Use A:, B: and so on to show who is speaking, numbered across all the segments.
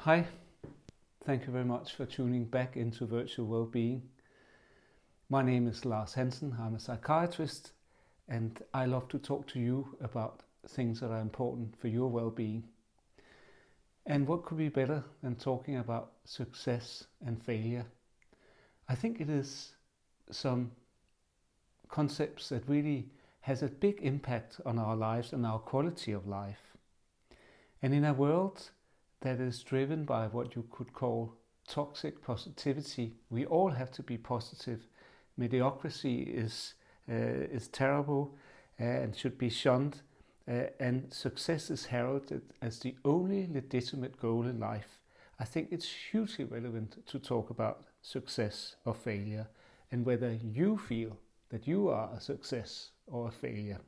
A: Hi, thank you very much for tuning back into Virtual Wellbeing. My name is Lars Hansen, I'm a psychiatrist, and I love to talk to you about things that are important for your well-being. And what could be better than talking about success and failure? I think it is some concepts that really has a big impact on our lives and our quality of life. And in a world that is driven by what you could call toxic positivity, we all have to be positive. Mediocrity is terrible and should be shunned, and success is heralded as the only legitimate goal in life. I think it's hugely relevant to talk about success or failure and whether you feel that you are a success or a failure.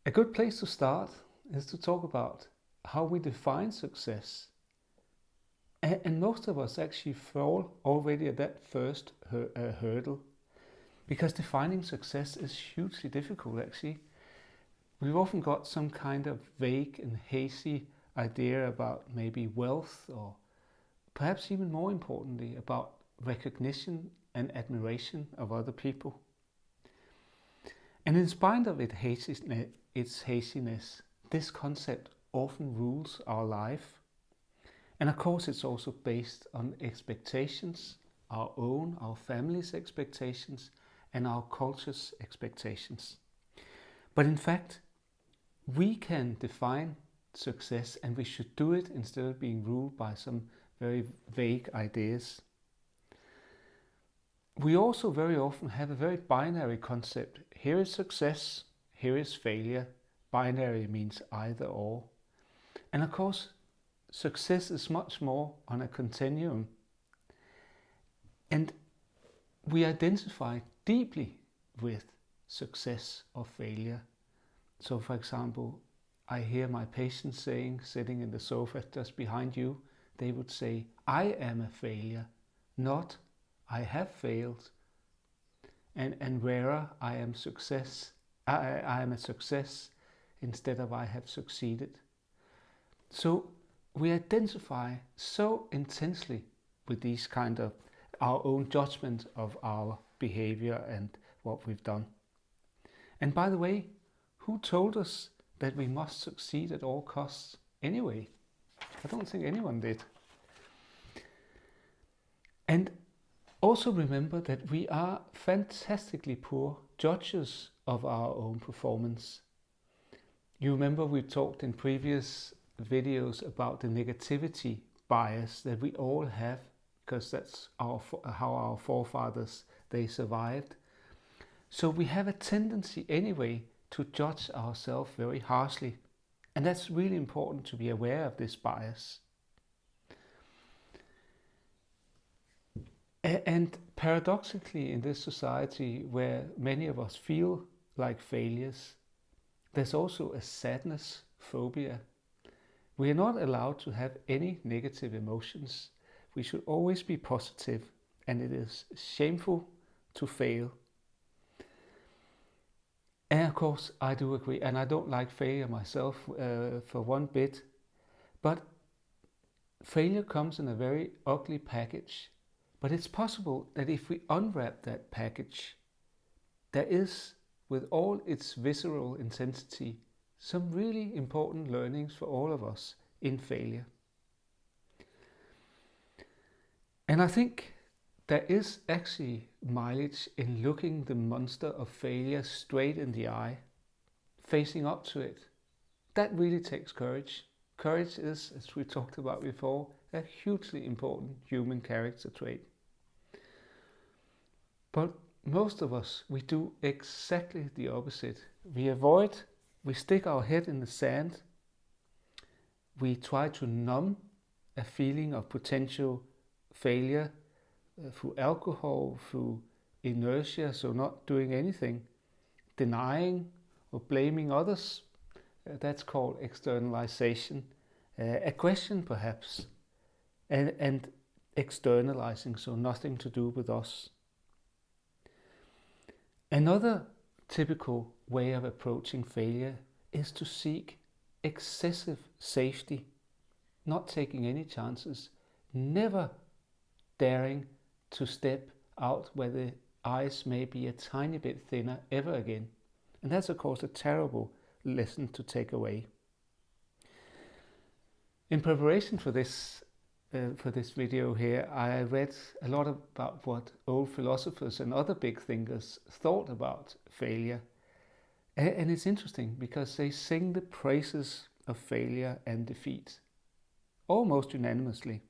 A: A good place to start is to talk about how we define success. And most of us actually fall already at that first hurdle, because defining success is hugely difficult actually. We've often got some kind of vague and hazy idea about maybe wealth, or perhaps even more importantly about recognition and admiration of other people. And in spite of its haziness, this concept often rules our life. And of course it's also based on expectations, our own, our family's expectations, and our culture's expectations. But in fact, we can define success, and we should do it instead of being ruled by some very vague ideas. We also very often have a very binary concept. Here is success, here is failure. Binary means either or. And of course, success is much more on a continuum. And we identify deeply with success or failure. So for example, I hear my patients saying, sitting in the sofa just behind you, they would say, I am a failure, not I have failed. And rarer, I am a success instead of I have succeeded. So we identify so intensely with these kind of our own judgment of our behavior and what we've done. And by the way, who told us that we must succeed at all costs anyway? I don't think anyone did. And also remember that we are fantastically poor judges of our own performance. You remember we talked in previous videos about the negativity bias that we all have, because that's how our forefathers, they survived. So we have a tendency anyway to judge ourselves very harshly, and that's really important to be aware of this bias. And paradoxically, in this society where many of us feel like failures, there's also a sadness phobia. We are not allowed to have any negative emotions. We should always be positive, and it is shameful to fail. And of course, I do agree, and I don't like failure myself for one bit, but failure comes in a very ugly package. But it's possible that if we unwrap that package, there is, with all its visceral intensity, some really important learnings for all of us in failure. And I think there is actually mileage in looking the monster of failure straight in the eye, facing up to it. That really takes courage. Courage is, as we talked about before, a hugely important human character trait. But most of us, we do exactly the opposite. We avoid, we stick our head in the sand, we try to numb a feeling of potential failure through alcohol, through inertia, so not doing anything, denying or blaming others. That's called externalisation. Aggression perhaps, and externalizing, so nothing to do with us. Another typical way of approaching failure is to seek excessive safety. not taking any chances, never daring to step out where the ice may be a tiny bit thinner ever again. And that's of course a terrible lesson to take away. In preparation for this video here, I read a lot about what old philosophers and other big thinkers thought about failure. And it's interesting because they sing the praises of failure and defeat, almost unanimously.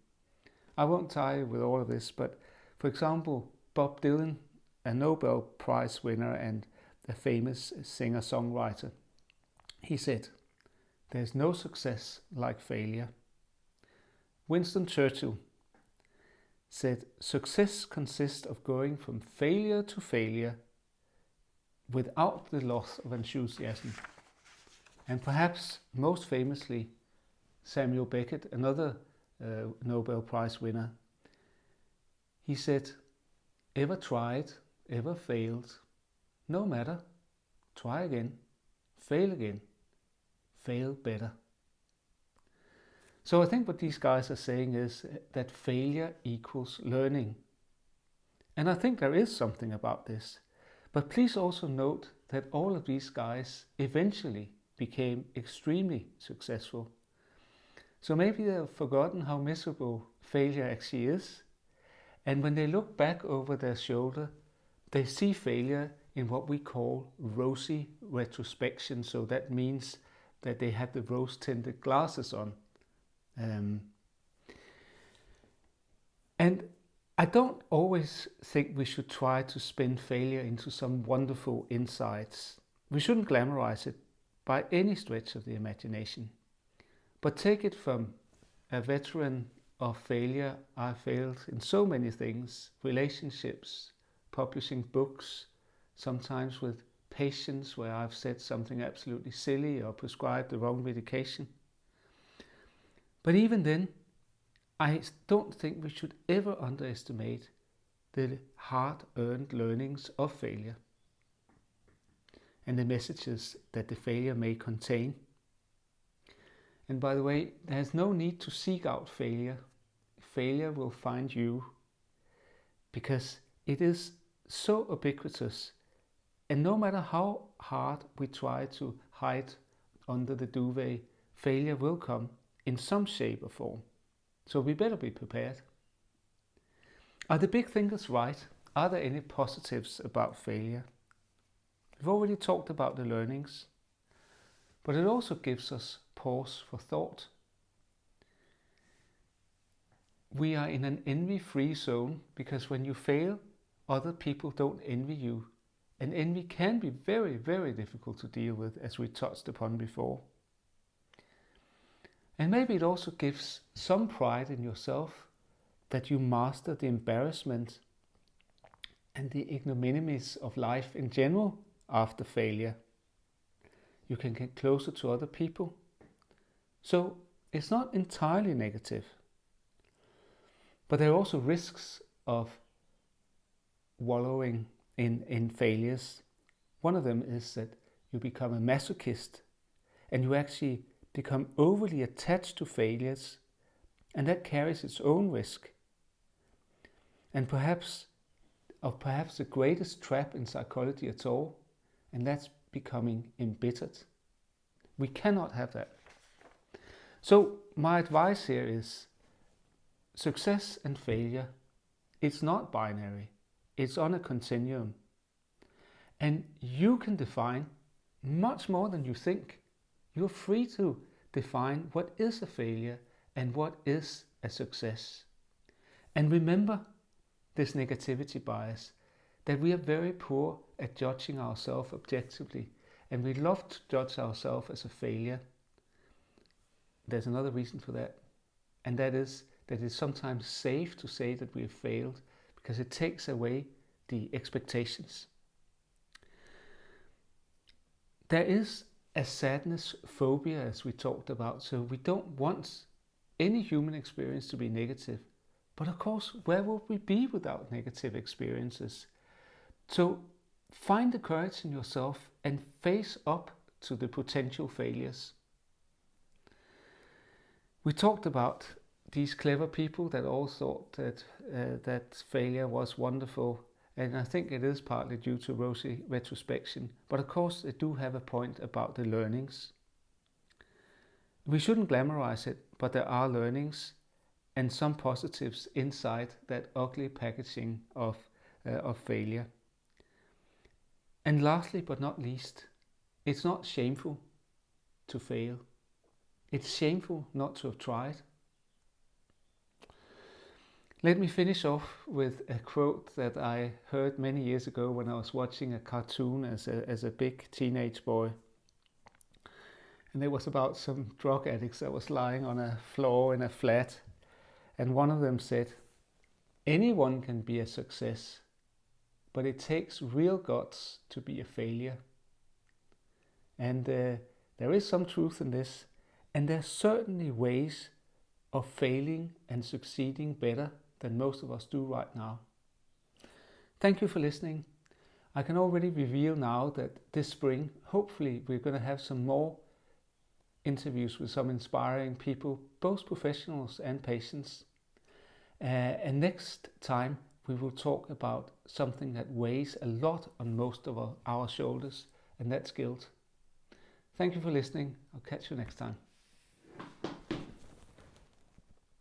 A: I won't tire you with all of this, but for example, Bob Dylan, a Nobel Prize winner and a famous singer-songwriter, he said, "There's no success like failure." Winston Churchill said, "Success consists of going from failure to failure without the loss of enthusiasm." And perhaps most famously, Samuel Beckett, another Nobel Prize winner, he said, "Ever tried, ever failed, no matter, try again, fail better." So I think what these guys are saying is that failure equals learning. And I think there is something about this. But please also note that all of these guys eventually became extremely successful. So maybe they've forgotten how miserable failure actually is. And when they look back over their shoulder, they see failure in what we call rosy retrospection. So that means that they have the rose-tinted glasses on. And I don't always think we should try to spin failure into some wonderful insights. We shouldn't glamorize it by any stretch of the imagination. But take it from a veteran of failure. I failed in so many things: relationships, publishing books, sometimes with patients where I've said something absolutely silly or prescribed the wrong medication. But even then, I don't think we should ever underestimate the hard-earned learnings of failure and the messages that the failure may contain. And by the way, there's no need to seek out failure. Failure will find you, because it is so ubiquitous. And no matter how hard we try to hide under the duvet, failure will come in some shape or form. So we better be prepared. Are the big thinkers right? Are there any positives about failure? We've already talked about the learnings, but it also gives us pause for thought. We are in an envy-free zone because when you fail, other people don't envy you. And envy can be very, very difficult to deal with, as we touched upon before. And maybe it also gives some pride in yourself that you master the embarrassment and the ignominies of life in general after failure. You can get closer to other people. So it's not entirely negative. But there are also risks of wallowing in failures. One of them is that you become a masochist and you actually become overly attached to failures, and that carries its own risk. And perhaps the greatest trap in psychology at all, and that's becoming embittered. We cannot have that. So my advice here is success and failure, it's not binary. It's on a continuum. And you can define much more than you think. You're free to define what is a failure and what is a success. And remember this negativity bias, that we are very poor at judging ourselves objectively, and we love to judge ourselves as a failure. There's another reason for that, and that is that it's sometimes safe to say that we have failed because it takes away the expectations. There is a sadness phobia, as we talked about, so we don't want any human experience to be negative. But of course, where would we be without negative experiences? So find the courage in yourself and face up to the potential failures. We talked about these clever people that all thought that failure was wonderful, and I think it is partly due to rosy retrospection, but of course they do have a point about the learnings. We shouldn't glamorize it, but there are learnings and some positives inside that ugly packaging of failure. And lastly but not least, it's not shameful to fail. It's shameful not to have tried. Let me finish off with a quote that I heard many years ago when I was watching a cartoon as a big teenage boy. And it was about some drug addicts that was lying on a floor in a flat. And one of them said, "Anyone can be a success, but it takes real guts to be a failure." And there is some truth in this. And there are certainly ways of failing and succeeding better than most of us do right now. Thank you for listening. I can already reveal now that this spring, hopefully we're going to have some more interviews with some inspiring people, both professionals and patients. And next time we will talk about something that weighs a lot on most of our shoulders, and that's guilt. Thank you for listening. I'll catch you next time.